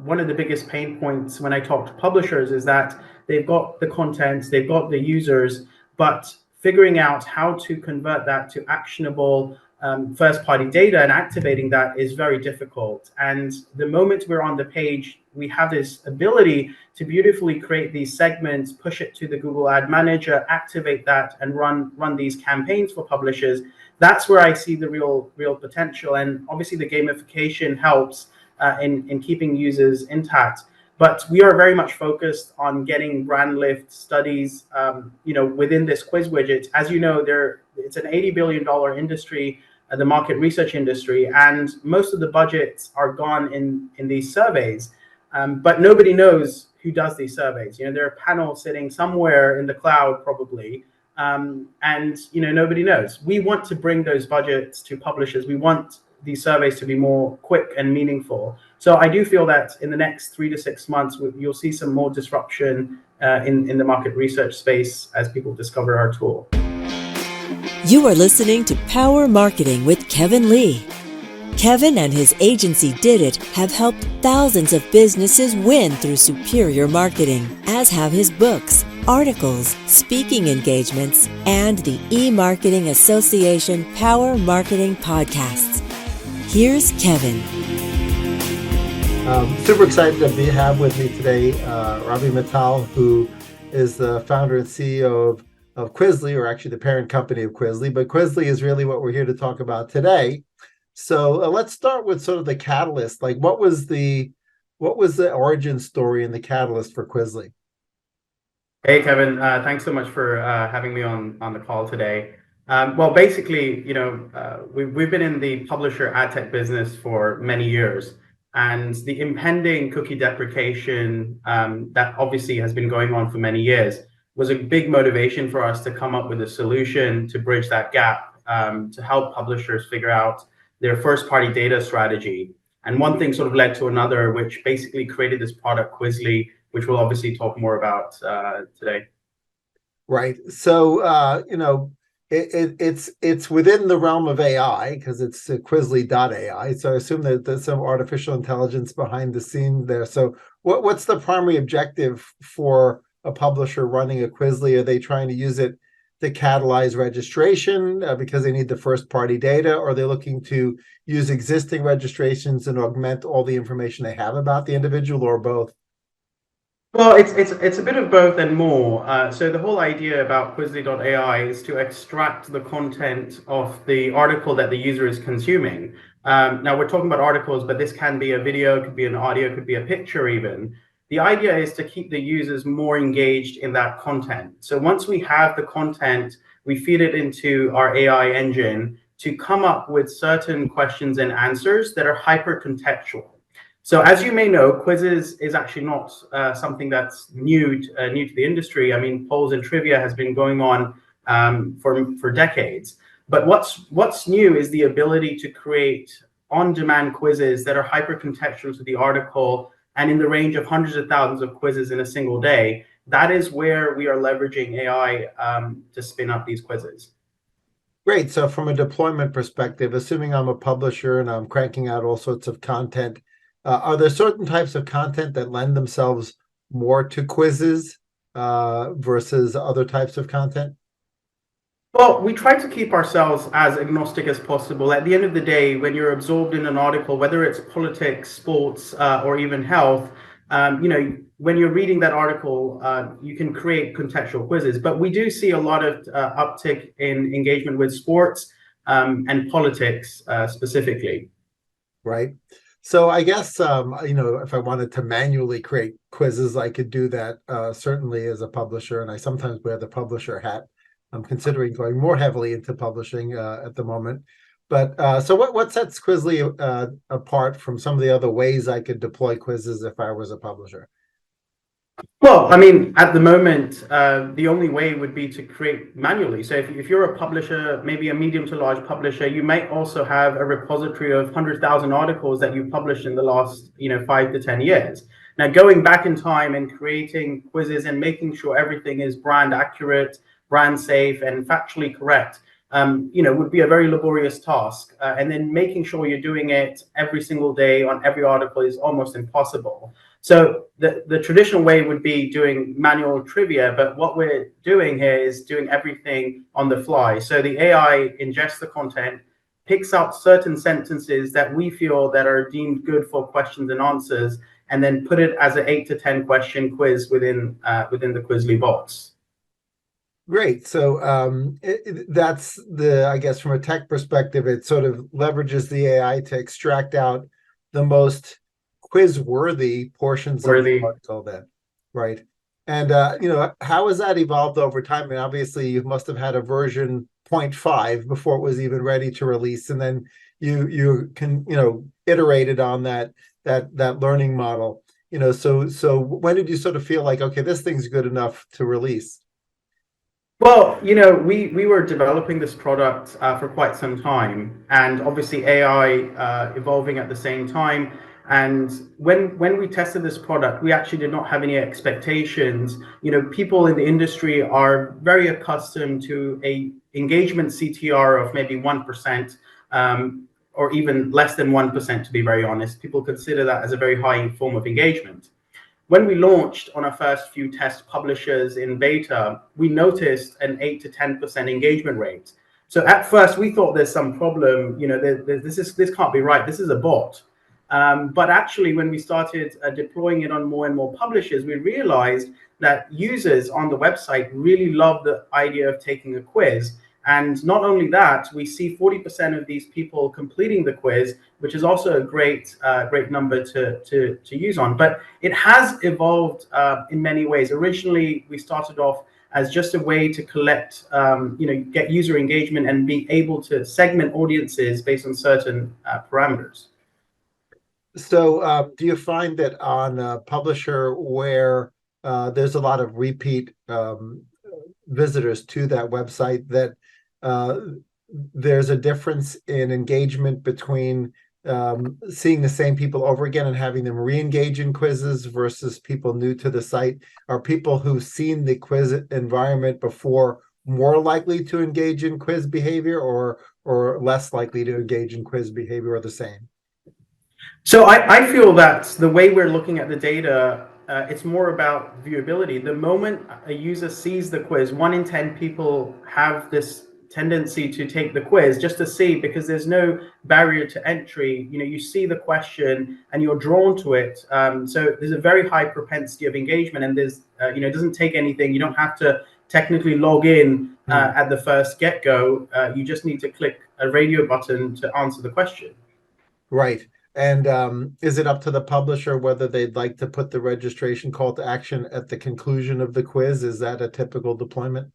one of the biggest pain points when I talk to publishers is that they've got the content, they've got the users, but figuring out how to convert that to actionable first-party data and activating that is very difficult. And the moment we're on the page, we have this ability to beautifully create these segments, push it to the Google Ad Manager, activate that, and run these campaigns for publishers. That's where I see the real potential. And obviously, the gamification helps in keeping users intact. But we are very much focused on getting brand lift studies, within this quiz widget. As you know, it's an $80 billion industry, the market research industry, and most of the budgets are gone in these surveys. But nobody knows who does these surveys. There are panels sitting somewhere in the cloud, probably, and nobody knows. We want to bring those budgets to publishers. We want these surveys to be more quick and meaningful. So I do feel that in the next 3 to 6 months, you'll see some more disruption in the market research space as people discover our tool. You are listening to Power Marketing with Kevin Lee. Kevin and his agency Did It have helped thousands of businesses win through superior marketing, as have his books, articles, speaking engagements, and the eMarketing Association Power Marketing podcasts. Here's Kevin. Super excited to have with me today Ravi Mittal, who is the founder and CEO of Quizzly, or actually the parent company of Quizzly. But Quizzly is really what we're here to talk about today. So let's start with sort of the catalyst. Like, what was the origin story and the catalyst for Quizzly? Hey, Kevin. Thanks so much for having me on the call today. Well, basically, we've been in the publisher ad tech business for many years, and the impending cookie deprecation that obviously has been going on for many years was a big motivation for us to come up with a solution to bridge that gap, to help publishers figure out their first-party data strategy. And one thing sort of led to another, which basically created this product, Quizzly, which we'll obviously talk more about today. Right. So, it's within the realm of AI because it's Quizzly.ai. So I assume that there's some artificial intelligence behind the scenes there. So what's the primary objective for a publisher running a Quizzly? Are they trying to use it to catalyze registration because they need the first party data, or are they looking to use existing registrations and augment all the information they have about the individual, or both? Well, it's a bit of both and more. So the whole idea about Quizzly.ai is to extract the content of the article that the user is consuming. Now we're talking about articles, but this can be a video, could be an audio, could be a picture even. The idea is to keep the users more engaged in that content. So once we have the content, we feed it into our AI engine to come up with certain questions and answers that are hyper contextual. So as you may know, quizzes is actually not something that's new to the industry. I mean, polls and trivia has been going on for decades. But what's new is the ability to create on-demand quizzes that are hyper contextual to the article and in the range of hundreds of thousands of quizzes in a single day. That is where we are leveraging AI to spin up these quizzes. Great. So from a deployment perspective, assuming I'm a publisher and I'm cranking out all sorts of content, are there certain types of content that lend themselves more to quizzes versus other types of content? Well, we try to keep ourselves as agnostic as possible. At the end of the day, when you're absorbed in an article, whether it's politics, sports, or even health, when you're reading that article, you can create contextual quizzes. But we do see a lot of uptick in engagement with sports and politics specifically. Right. So I guess, if I wanted to manually create quizzes, I could do that certainly as a publisher. And I sometimes wear the publisher hat. I'm considering going more heavily into publishing at the moment. But so what sets Quizzly apart from some of the other ways I could deploy quizzes if I was a publisher? Well, I mean, at the moment, the only way would be to create manually. So if you're a publisher, maybe a medium to large publisher, you might also have a repository of 100,000 articles that you've published in the last 5 to 10 years. Now, going back in time and creating quizzes and making sure everything is brand accurate, brand safe, and factually correct would be a very laborious task. And then making sure you're doing it every single day on every article is almost impossible. So the traditional way would be doing manual trivia, but what we're doing here is doing everything on the fly. So the AI ingests the content, picks out certain sentences that we feel that are deemed good for questions and answers, and then put it as an 8 to 10 question quiz within the Quizzly bots. Great. So that's I guess from a tech perspective, it sort of leverages the AI to extract out the most quiz-worthy portions of the article then, right? And, how has that evolved over time? I mean, obviously, you must have had a version 0.5 before it was even ready to release. And then you can, iterated on that learning model. So when did you sort of feel like, okay, this thing's good enough to release? Well, we were developing this product for quite some time, and obviously AI evolving at the same time. And when we tested this product, we actually did not have any expectations. People in the industry are very accustomed to a engagement CTR of maybe 1%, or even less than 1%, to be very honest. People consider that as a very high form of engagement. When we launched on our first few test publishers in beta, we noticed an 8 to 10% engagement rate. So at first we thought there's some problem, this can't be right, this is a bot. But actually when we started deploying it on more and more publishers, we realized that users on the website really love the idea of taking a quiz. And not only that, we see 40% of these people completing the quiz, which is also a great number to use on. But it has evolved in many ways. Originally, we started off as just a way to collect, get user engagement and be able to segment audiences based on certain parameters. So do you find that on a publisher where there's a lot of repeat visitors to that website, that there's a difference in engagement between seeing the same people over again and having them re-engage in quizzes versus people new to the site? Are people who've seen the quiz environment before more likely to engage in quiz behavior, or less likely to engage in quiz behavior, or the same? So I feel that the way we're looking at the data, it's more about viewability. The moment a user sees the quiz, 1 in 10 people have this tendency to take the quiz just to see, because there's no barrier to entry. You see the question and you're drawn to it. So there's a very high propensity of engagement, and there's it doesn't take anything. You don't have to technically log in at the first get-go. You just need to click a radio button to answer the question. Right. And is it up to the publisher whether they'd like to put the registration call to action at the conclusion of the quiz? Is that a typical deployment?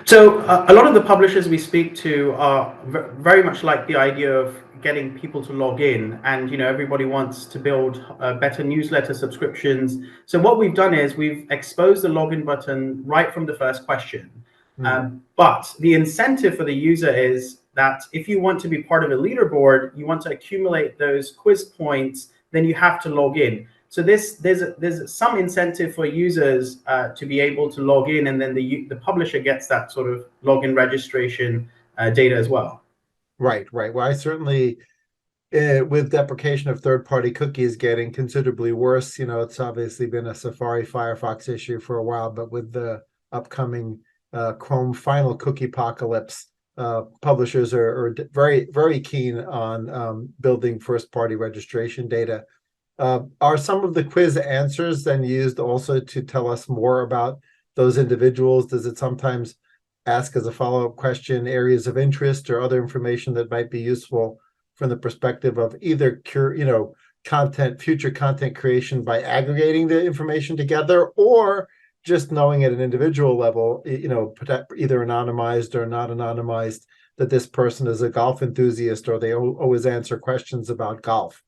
So a lot of the publishers we speak to are very much like the idea of getting people to log in, and everybody wants to build better newsletter subscriptions. So what we've done is we've exposed the login button right from the first question. But the incentive for the user is that if you want to be part of a leaderboard, you want to accumulate those quiz points, then you have to log in. So there's some incentive for users to be able to log in, and then the publisher gets that sort of login registration data as well. Right. Well, I certainly, with deprecation of third-party cookies getting considerably worse, it's obviously been a Safari Firefox issue for a while, but with the upcoming Chrome final cookie apocalypse, publishers are very, very keen on building first-party registration data. Are some of the quiz answers then used also to tell us more about those individuals? Does it sometimes ask as a follow-up question areas of interest or other information that might be useful from the perspective of either future content creation by aggregating the information together, or just knowing at an individual level, either anonymized or not anonymized, that this person is a golf enthusiast or they always answer questions about golf?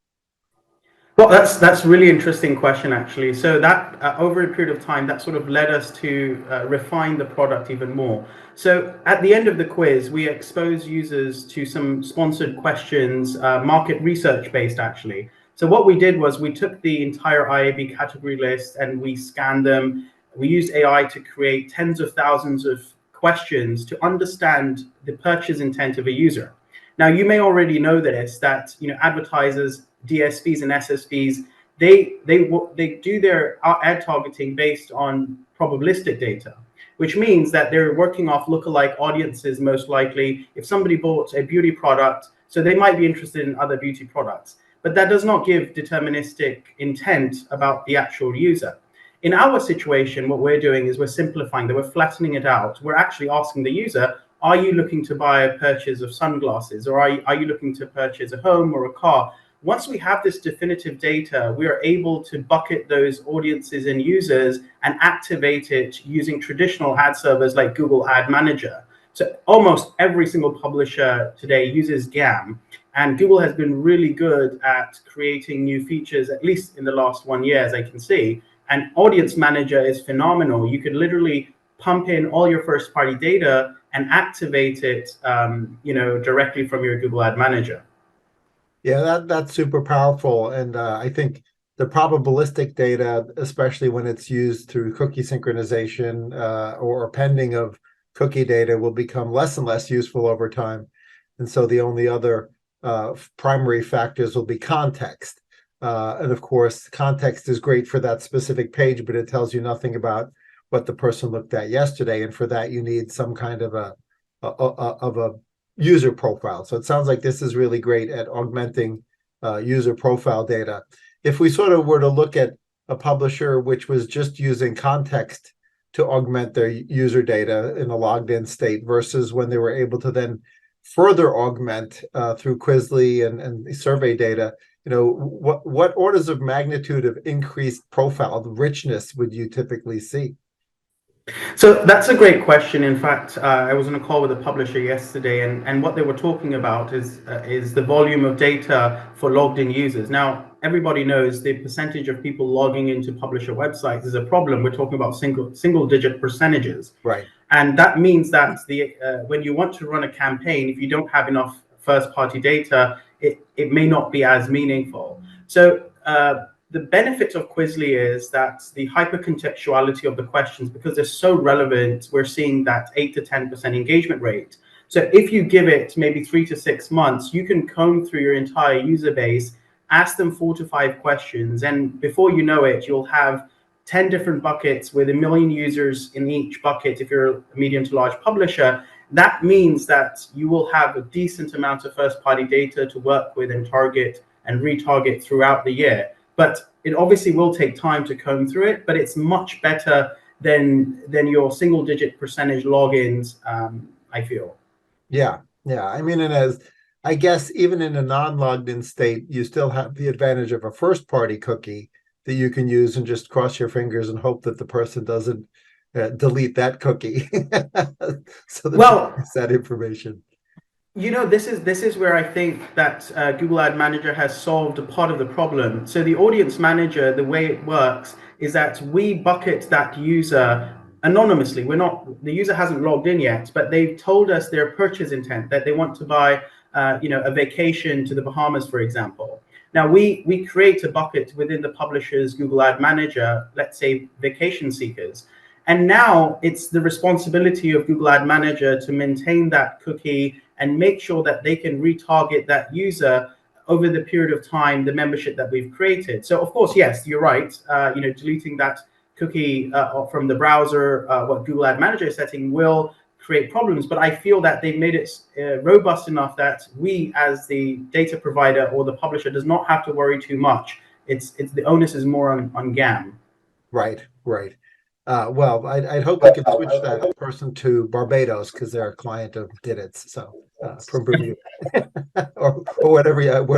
Well, that's a really interesting question, actually. So that over a period of time, that sort of led us to refine the product even more. So at the end of the quiz, we expose users to some sponsored questions, market research based, actually. So what we did was we took the entire IAB category list and we scanned them. We used AI to create tens of thousands of questions to understand the purchase intent of a user. Now, you may already know this, that advertisers, DSPs and SSPs, they do their ad targeting based on probabilistic data, which means that they're working off lookalike audiences most likely. If somebody bought a beauty product, so they might be interested in other beauty products, but that does not give deterministic intent about the actual user. In our situation, what we're doing is we're simplifying that, we're flattening it out. We're actually asking the user, are you looking to buy a purchase of sunglasses, or are you looking to purchase a home or a car? Once we have this definitive data, we are able to bucket those audiences and users and activate it using traditional ad servers like Google Ad Manager. So almost every single publisher today uses GAM, and Google has been really good at creating new features, at least in the last 1 year, as I can see. And Audience Manager is phenomenal. You could literally pump in all your first-party data and activate it, directly from your Google Ad Manager. Yeah, that's super powerful. And I think the probabilistic data, especially when it's used through cookie synchronization or appending of cookie data, will become less and less useful over time. And so the only other primary factors will be context. And of course, context is great for that specific page, but it tells you nothing about what the person looked at yesterday. And for that, you need some kind of a user profile. So it sounds like this is really great at augmenting user profile data. If we sort of were to look at a publisher which was just using context to augment their user data in a logged in state versus when they were able to then further augment through Quizzly and survey data, what orders of magnitude of increased profile richness would you typically see? So that's a great question. In fact, I was on a call with a publisher yesterday, and what they were talking about is the volume of data for logged in users. Now, everybody knows the percentage of people logging into publisher websites is a problem. We're talking about single digit percentages. Right. And that means that when you want to run a campaign, if you don't have enough first party data, it may not be as meaningful. So the benefit of Quizzly is that the hyper-contextuality of the questions, because they're so relevant, we're seeing that 8 to 10% engagement rate. So if you give it maybe 3 to 6 months, you can comb through your entire user base, ask them 4 to 5 questions, and before you know it, you'll have 10 different buckets with 1 million users in each bucket if you're a medium to large publisher. That means that you will have a decent amount of first-party data to work with and target and retarget throughout the year. But it obviously will take time to comb through it, but it's much better than your single-digit percentage logins, I feel. Yeah. I mean, and as I guess even in a non-logged in state, you still have the advantage of a first-party cookie that you can use and just cross your fingers and hope that the person doesn't delete that cookie. So that it's that information. This is where I think that Google Ad Manager has solved a part of the problem. So the Audience Manager, the way it works is that we bucket that user anonymously. The user hasn't logged in yet, but they've told us their purchase intent, that they want to buy a vacation to the Bahamas, for example. Now we create a bucket within the publisher's Google Ad Manager, let's say vacation seekers. And now it's the responsibility of Google Ad Manager to maintain that cookie and make sure that they can retarget that user over the period of time, the membership that we've created. So of course, yes, you're right. Deleting that cookie from the browser, what Google Ad Manager is setting will create problems. But I feel that they've made it robust enough that we, as the data provider or the publisher, does not have to worry too much. It's the onus is more on GAM. Right. Well, I'd hope I could switch that person to Barbados because they're a client of Didit's, so from Bermuda or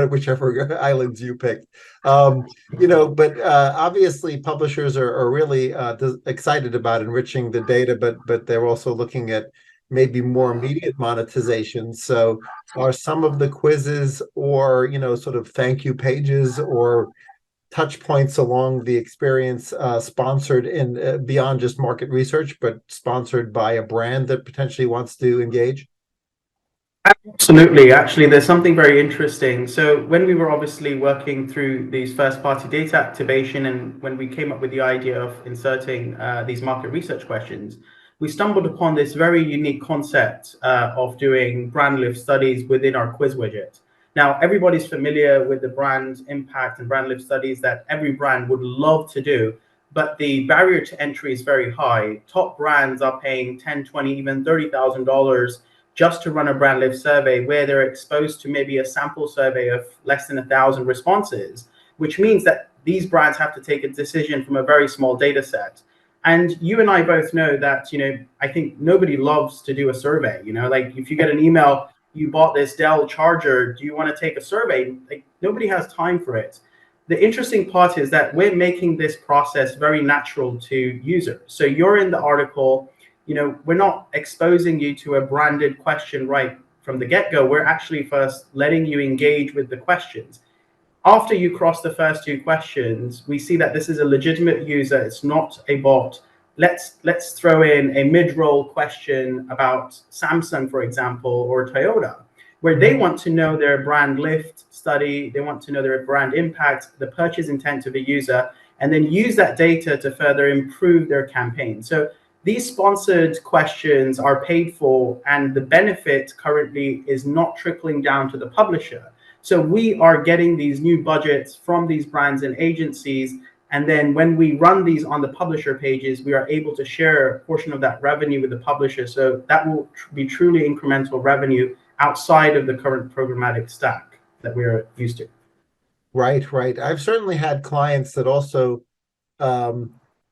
whichever islands you picked. But obviously publishers are really excited about enriching the data, but they're also looking at maybe more immediate monetization. So are some of the quizzes or sort of thank you pages or touch points along the experience sponsored in beyond just market research, but sponsored by a brand that potentially wants to engage? Absolutely. Actually, there's something very interesting. So when we were obviously working through these first-party data activation, and when we came up with the idea of inserting these market research questions, we stumbled upon this very unique concept of doing brand lift studies within our quiz widget. Now, everybody's familiar with the brand impact and brand lift studies that every brand would love to do, but the barrier to entry is very high. Top brands are paying 10, 20, even $30,000 just to run a brand lift survey where they're exposed to maybe a sample survey of less than 1,000 responses, which means that these brands have to take a decision from a very small data set. And you and I both know that, I think nobody loves to do a survey. Like if you get an email, you bought this Dell charger, do you want to take a survey? Like nobody has time for it. The interesting part is that we're making this process very natural to users. So you're in the article, we're not exposing you to a branded question right from the get-go. We're actually first letting you engage with the questions. After you cross the first two questions, we see that this is a legitimate user. It's not a bot. Let's throw in a mid-roll question about Samsung, for example, or Toyota, where they want to know their brand lift study, they want to know their brand impact, the purchase intent of a user, and then use that data to further improve their campaign. So these sponsored questions are paid for, and the benefit currently is not trickling down to the publisher. So we are getting these new budgets from these brands and agencies. And then when we run these on the publisher pages, we are able to share a portion of that revenue with the publisher. So that will be truly incremental revenue outside of the current programmatic stack that we're used to. Right, right. I've certainly had clients that also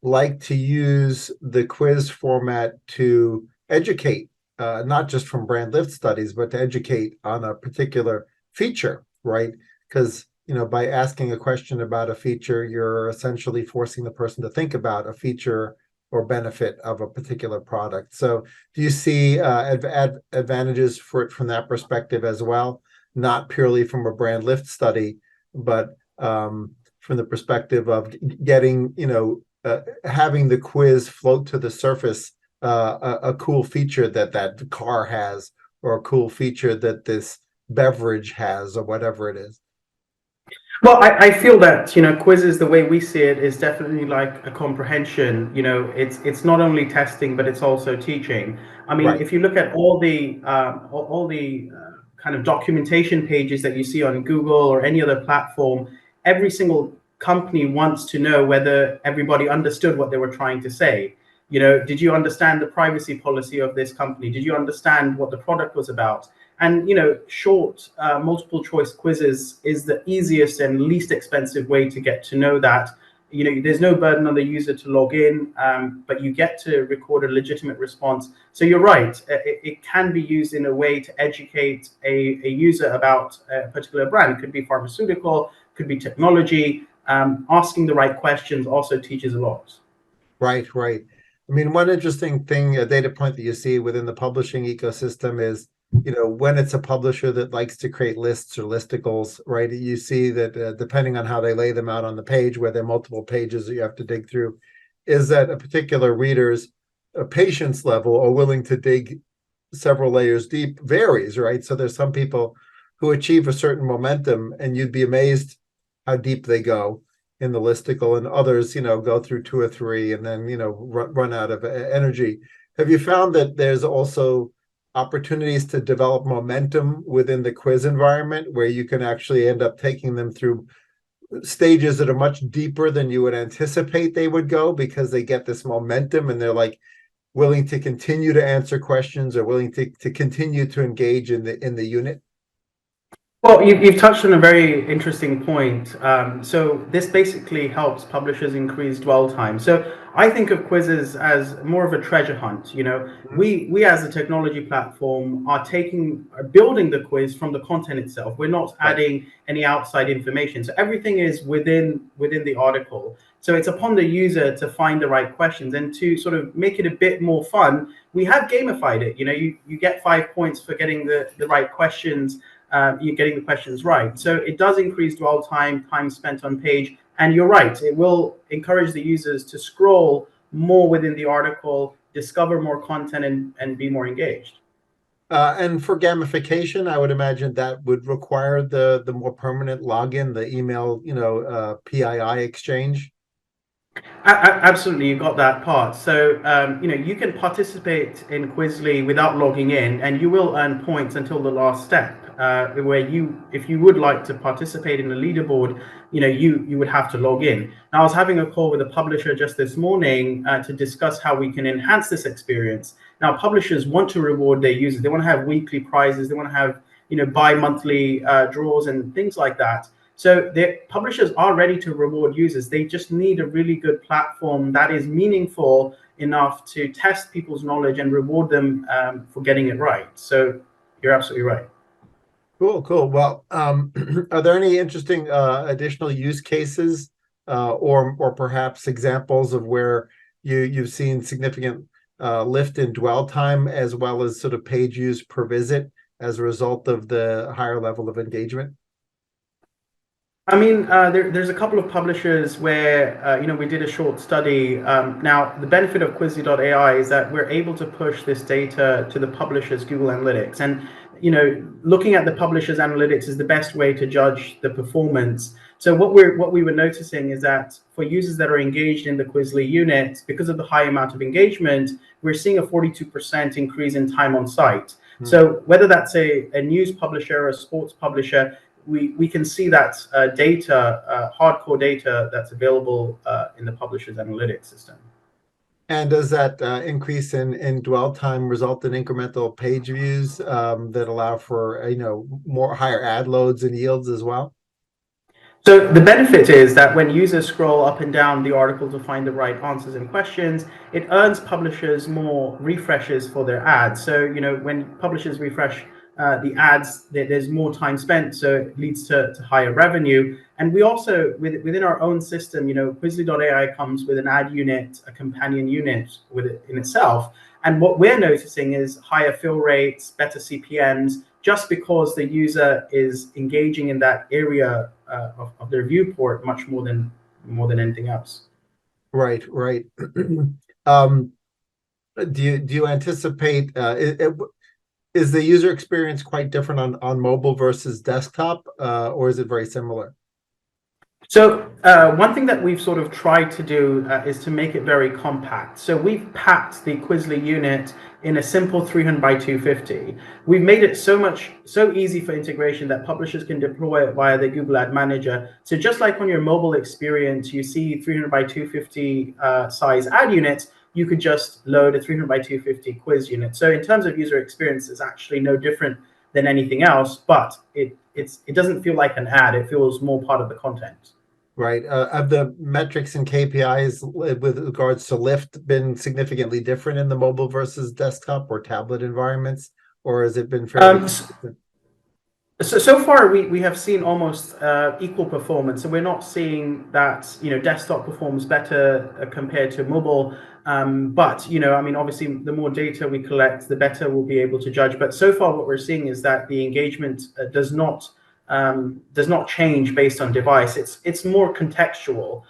like to use the quiz format to educate, not just from brand lift studies, but to educate on a particular feature, right? Because by asking a question about a feature, you're essentially forcing the person to think about a feature or benefit of a particular product. So do you see advantages for it from that perspective as well? Not purely from a brand lift study, but from the perspective of getting, having the quiz float to the surface, a cool feature that car has, or a cool feature that this beverage has, or whatever it is. Well, I feel that, quizzes, the way we see it, is definitely like a comprehension. It's not only testing, but it's also teaching. I mean, Right. if you look at all the kind of documentation pages that you see on Google or any other platform, every single company wants to know whether everybody understood what they were trying to say. Did you understand the privacy policy of this company? Did you understand what the product was about? And short multiple choice quizzes is the easiest and least expensive way to get to know that. There's no burden on the user to log in, but you get to record a legitimate response. So you're right, it can be used in a way to educate a user about a particular brand. It could be pharmaceutical, could be technology. Asking the right questions also teaches a lot. Right, right. I mean, one interesting thing, a data point that you see within the publishing ecosystem is, when it's a publisher that likes to create lists or listicles, right? You see that depending on how they lay them out on the page, where there are multiple pages that you have to dig through, is that a particular reader's patience level or willing to dig several layers deep varies, right? So there's some people who achieve a certain momentum, and you'd be amazed how deep they go in the listicle, and others, go through two or three and then, run out of energy. Have you found that there's also opportunities to develop momentum within the quiz environment, where you can actually end up taking them through stages that are much deeper than you would anticipate they would go, because they get this momentum and they're like willing to continue to answer questions, or willing to continue to engage in the unit? Well, you've touched on a very interesting point. So this basically helps publishers increase dwell time. So I think of quizzes as more of a treasure hunt. We as a technology platform are building the quiz from the content itself. We're not adding any outside information. So everything is within the article. So it's upon the user to find the right questions, and to sort of make it a bit more fun, we have gamified it. You get 5 points for getting the right questions. You're getting the questions right. So it does increase dwell time spent on page. And you're right, it will encourage the users to scroll more within the article, discover more content, and be more engaged. And for gamification, I would imagine that would require the more permanent login, the email, PII exchange. Absolutely, you got that part. So, you can participate in Quizly without logging in, and you will earn points until the last step. Where if you would like to participate in the leaderboard, you would have to log in. Now, I was having a call with a publisher just this morning to discuss how we can enhance this experience. Now, publishers want to reward their users. They want to have weekly prizes. They want to have bi-monthly draws and things like that. So the publishers are ready to reward users. They just need a really good platform that is meaningful enough to test people's knowledge and reward them for getting it right. So you're absolutely right. Cool. Well, are there any interesting additional use cases or perhaps examples of where you've seen significant lift in dwell time as well as sort of page views per visit as a result of the higher level of engagement? I mean, there's a couple of publishers where we did a short study. Now, the benefit of Quizzly.ai is that we're able to push this data to the publisher's Google Analytics, and looking at the publisher's analytics is the best way to judge the performance. So what we were noticing is that for users that are engaged in the Quizly unit, because of the high amount of engagement, we're seeing a 42% increase in time on site. So whether that's a news publisher or a sports publisher, we can see that data, hardcore data that's available in the publisher's analytics system. And does that increase in dwell time result in incremental page views that allow for more higher ad loads and yields as well? So the benefit is that when users scroll up and down the article to find the right answers and questions, it earns publishers more refreshes for their ads. So when publishers refresh the ads, there's more time spent, so it leads to higher revenue. And we also, within our own system, Quizly.ai comes with an ad unit, a companion unit with it in itself. And what we're noticing is higher fill rates, better CPMs, just because the user is engaging in that area of their viewport much more than anything else. Right. um, do you anticipate is the user experience quite different on mobile versus desktop, or is it very similar? So one thing that we've sort of tried to do is to make it very compact. So we've packed the Quizly unit in a simple 300 by 250. We've made it so easy for integration that publishers can deploy it via the Google Ad Manager. So just like on your mobile experience, you see 300 by 250 size ad units, you could just load a 300 by 250 quiz unit. So in terms of user experience, it's actually no different than anything else, but it doesn't feel like an ad. It feels more part of the content. Right. Have the metrics and KPIs with regards to lift been significantly different in the mobile versus desktop or tablet environments, or has it been fairly consistent? So far, we have seen almost equal performance. So we're not seeing that desktop performs better compared to mobile. But I mean, obviously, the more data we collect, the better we'll be able to judge. But so far, what we're seeing is that the engagement does not change based on device. It's more contextual.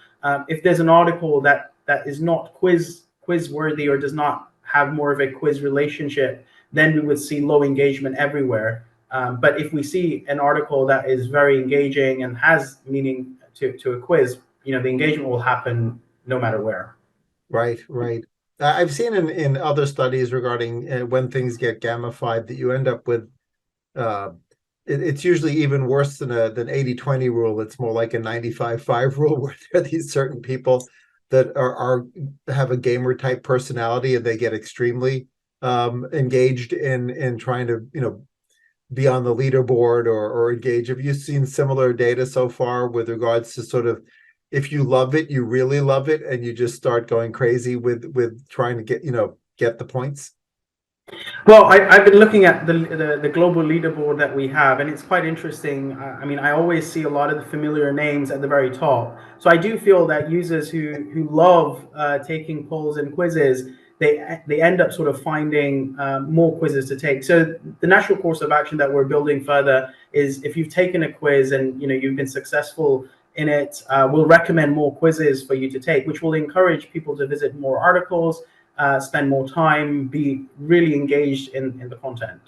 If there's an article that is not quiz worthy or does not have more of a quiz relationship, then we would see low engagement everywhere. But if we see an article that is very engaging and has meaning to a quiz, the engagement will happen no matter where. Right. I've seen in other studies regarding when things get gamified that you end up with it's usually even worse than an 80-20 rule. It's more like a 95-5 rule, where there are these certain people that are have a gamer type personality and they get extremely engaged in trying to be on the leaderboard or engage. Have you seen similar data so far with regards to sort of, if you love it, you really love it, and you just start going crazy with trying to get the points? Well, I've been looking at the global leaderboard that we have, and it's quite interesting. I mean, I always see a lot of the familiar names at the very top. So I do feel that users who love taking polls and quizzes, they end up sort of finding more quizzes to take. So the natural course of action that we're building further is, if you've taken a quiz and you've been successful in it, we'll recommend more quizzes for you to take, which will encourage people to visit more articles, spend more time, be really engaged in the content.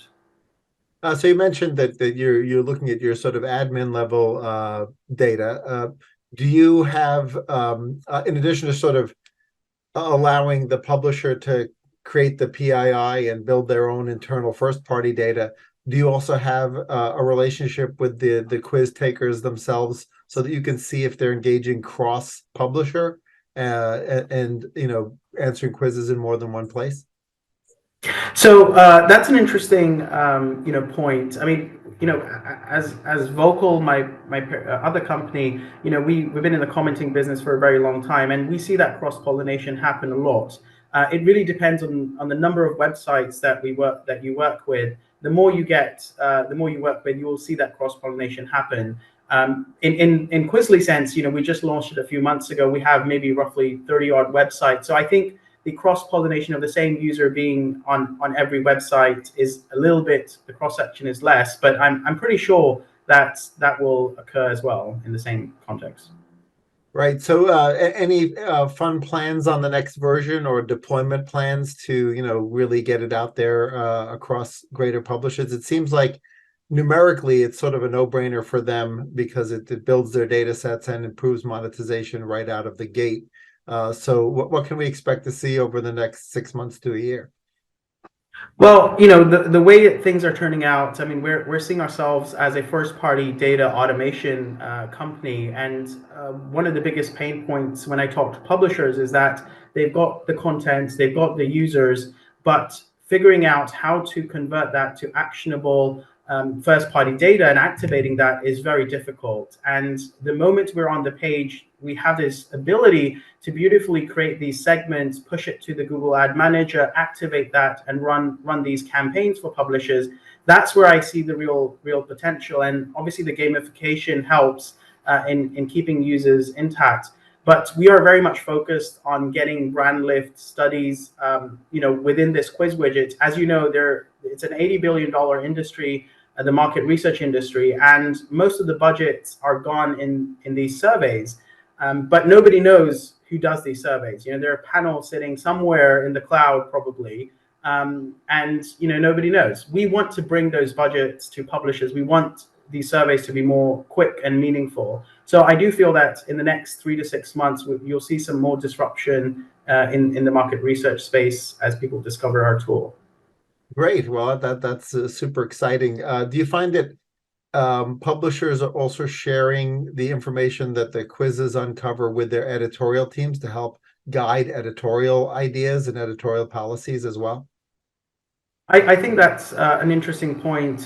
So you mentioned that you're looking at your sort of admin level data. Do you have, in addition to sort of allowing the publisher to create the PII and build their own internal first-party data, do you also have a relationship with the quiz takers themselves so that you can see if they're engaging cross-publisher and answering quizzes in more than one place? So that's an interesting, point. I mean, as Vocal, my other company, we've been in the commenting business for a very long time, and we see that cross pollination happen a lot. It really depends on the number of websites that you work with. The more you work with, you will see that cross pollination happen. In Quizzly sense, we just launched it a few months ago. We have maybe roughly 30 odd websites. So I think the cross-pollination of the same user being on every website is a little bit, the cross-section is less, but I'm pretty sure that that will occur as well in the same context. Right. So any fun plans on the next version or deployment plans to, really get it out there across greater publishers? It seems like numerically it's sort of a no-brainer for them because it builds their data sets and improves monetization right out of the gate. So what can we expect to see over the next 6 months to a year? Well, the way things are turning out, I mean, we're seeing ourselves as a first-party data automation company, and one of the biggest pain points when I talk to publishers is that they've got the content, they've got the users, but figuring out how to convert that to actionable first-party data and activating that is very difficult. And the moment we're on the page, we have this ability to beautifully create these segments, push it to the Google Ad Manager, activate that, and run these campaigns for publishers. That's where I see the real potential. And obviously, the gamification helps in keeping users intact. But we are very much focused on getting brand lift studies, within this quiz widget. As you know, it's an $80 billion industry, the market research industry, and most of the budgets are gone in these surveys. But nobody knows who does these surveys. There are panels sitting somewhere in the cloud probably, and nobody knows. We want to bring those budgets to publishers. We want these surveys to be more quick and meaningful. So I do feel that in the next 3 to 6 months, you'll see some more disruption in the market research space as people discover our tool. Great. Well, that's super exciting. Do you find that publishers are also sharing the information that the quizzes uncover with their editorial teams to help guide editorial ideas and editorial policies as well? I think that's an interesting point.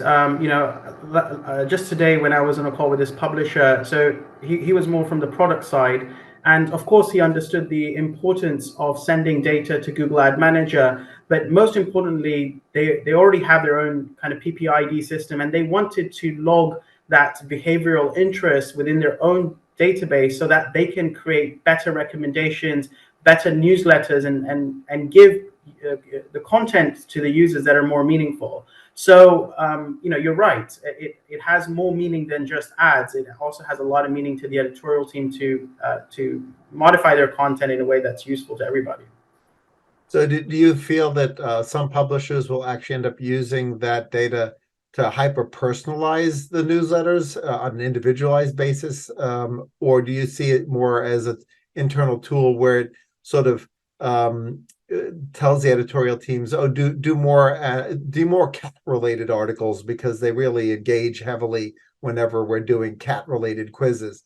Just today when I was on a call with this publisher, so he was more from the product side. And of course, he understood the importance of sending data to Google Ad Manager. But most importantly, they already have their own kind of PPID system, and they wanted to log that behavioral interest within their own database so that they can create better recommendations, better newsletters, and give the content to the users that are more meaningful. So, you're right. It has more meaning than just ads. It also has a lot of meaning to the editorial team to modify their content in a way that's useful to everybody. So do you feel that some publishers will actually end up using that data to hyper personalize the newsletters on an individualized basis? Or do you see it more as an internal tool where it sort of tells the editorial teams, oh, do more cat related articles because they really engage heavily whenever we're doing cat related quizzes?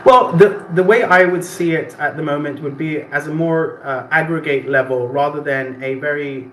Well, the way I would see it at the moment would be as a more aggregate level rather than a very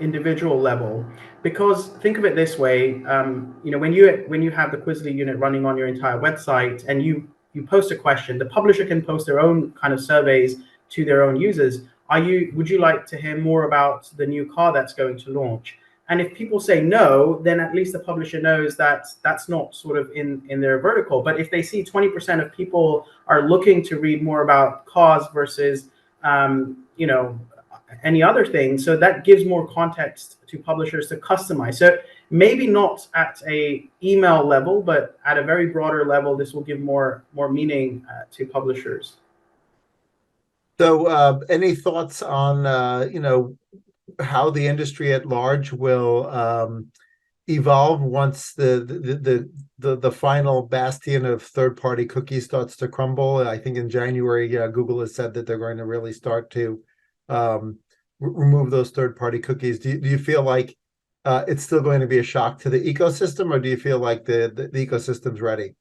individual level. Because think of it this way, when you have the Quizly unit running on your entire website and you post a question, the publisher can post their own kind of surveys to their own users. Would you like to hear more about the new car that's going to launch? And if people say no, then at least the publisher knows that that's not sort of in their vertical. But if they see 20% of people are looking to read more about cars versus, any other thing, so that gives more context to publishers to customize. So maybe not at a email level, but at a very broader level, this will give more meaning to publishers. So any thoughts on, how the industry at large will evolve once the final bastion of third-party cookies starts to crumble? I think in January, Google has said that they're going to really start to remove those third-party cookies. Do you feel like it's still going to be a shock to the ecosystem, or do you feel like the ecosystem's ready?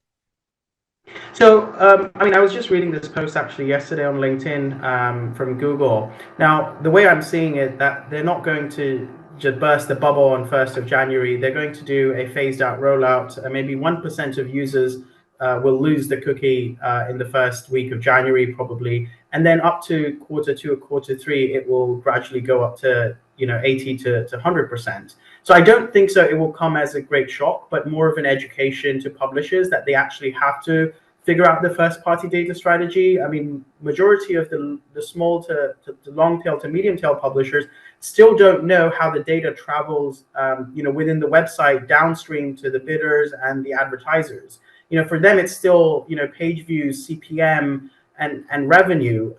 So, I was just reading this post actually yesterday on LinkedIn from Google. Now, the way I'm seeing it, that they're not going to just burst the bubble on 1st of January. They're going to do a phased out rollout. Maybe 1% of users will lose the cookie in the first week of January, probably. And then up to Q2 or Q3, it will gradually go up to 80 to 100%. So I don't think so. It will come as a great shock, but more of an education to publishers that they actually have to figure out the first party data strategy. I mean, majority of the small to long tail to medium tail publishers still don't know how the data travels, within the website downstream to the bidders and the advertisers. For them, it's still, page views, CPM, and revenue.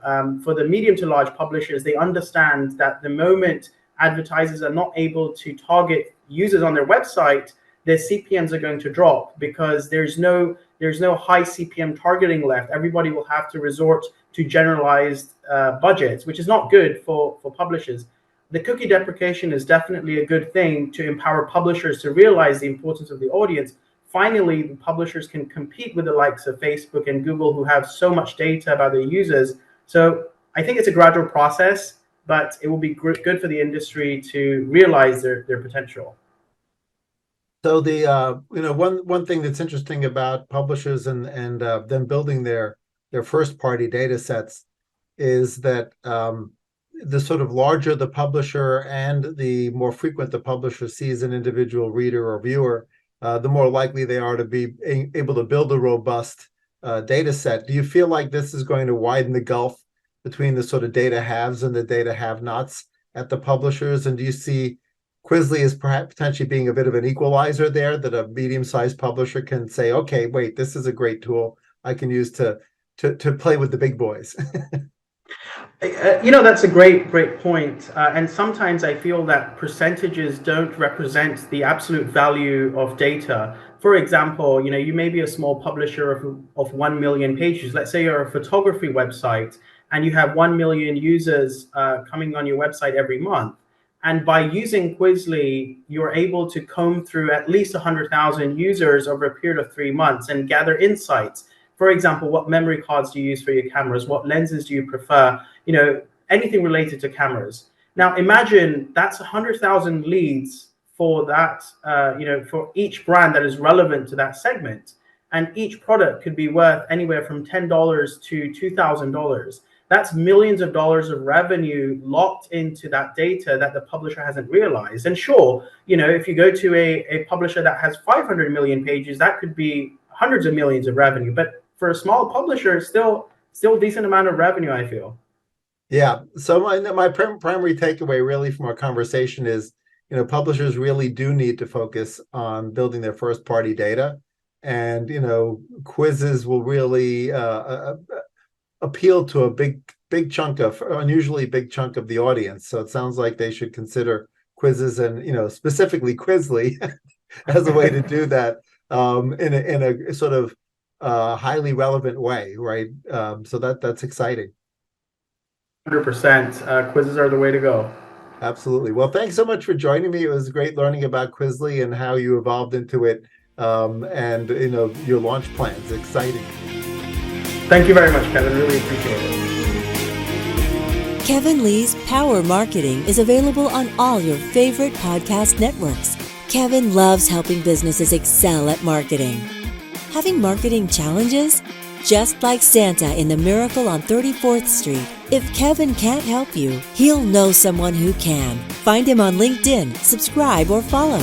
For the medium to large publishers, they understand that the moment advertisers are not able to target users on their website, their CPMs are going to drop because there's no high CPM targeting left. Everybody will have to resort to generalized budgets, which is not good for publishers. The cookie deprecation is definitely a good thing to empower publishers to realize the importance of the audience. Finally, the publishers can compete with the likes of Facebook and Google, who have so much data about their users. So I think it's a gradual process, but it will be good for the industry to realize their potential. So the one thing that's interesting about publishers and them building their first party data sets is that the sort of larger the publisher and the more frequent the publisher sees an individual reader or viewer, the more likely they are to be able to build a robust data set. Do you feel like this is going to widen the gulf between the sort of data haves and the data have-nots at the publishers? And do you see Quizzly as perhaps potentially being a bit of an equalizer there, that a medium-sized publisher can say, okay, wait, this is a great tool I can use to play with the big boys? That's a great point. And sometimes I feel that percentages don't represent the absolute value of data. For example, you may be a small publisher of 1 million pages. Let's say you're a photography website and you have 1 million users coming on your website every month. And by using Quizzly, you're able to comb through at least 100,000 users over a period of 3 months and gather insights. For example, what memory cards do you use for your cameras? What lenses do you prefer? Anything related to cameras. Now, imagine that's 100,000 leads for that, for each brand that is relevant to that segment. And each product could be worth anywhere from $10 to $2,000. That's millions of dollars of revenue locked into that data that the publisher hasn't realized. And sure, if you go to a publisher that has 500 million pages, that could be hundreds of millions of revenue. But for a small publisher, it's still a decent amount of revenue, I feel. Yeah. So my primary takeaway really from our conversation is, publishers really do need to focus on building their first party data. And, quizzes will really appeal to a unusually big chunk of the audience. So it sounds like they should consider quizzes and, specifically Quizzly as a way to do that in a sort of highly relevant way, right? So that's exciting. 100%. Quizzes are the way to go. Absolutely. Well, thanks so much for joining me. It was great learning about Quizzly and how you evolved into it, and your launch plans. Exciting. Thank you very much, Kevin. Really appreciate it. Kevin Lee's Power Marketing is available on all your favorite podcast networks. Kevin loves helping businesses excel at marketing. Having marketing challenges? Just like Santa in the Miracle on 34th Street, if Kevin can't help you, he'll know someone who can. Find him on LinkedIn, subscribe, or follow.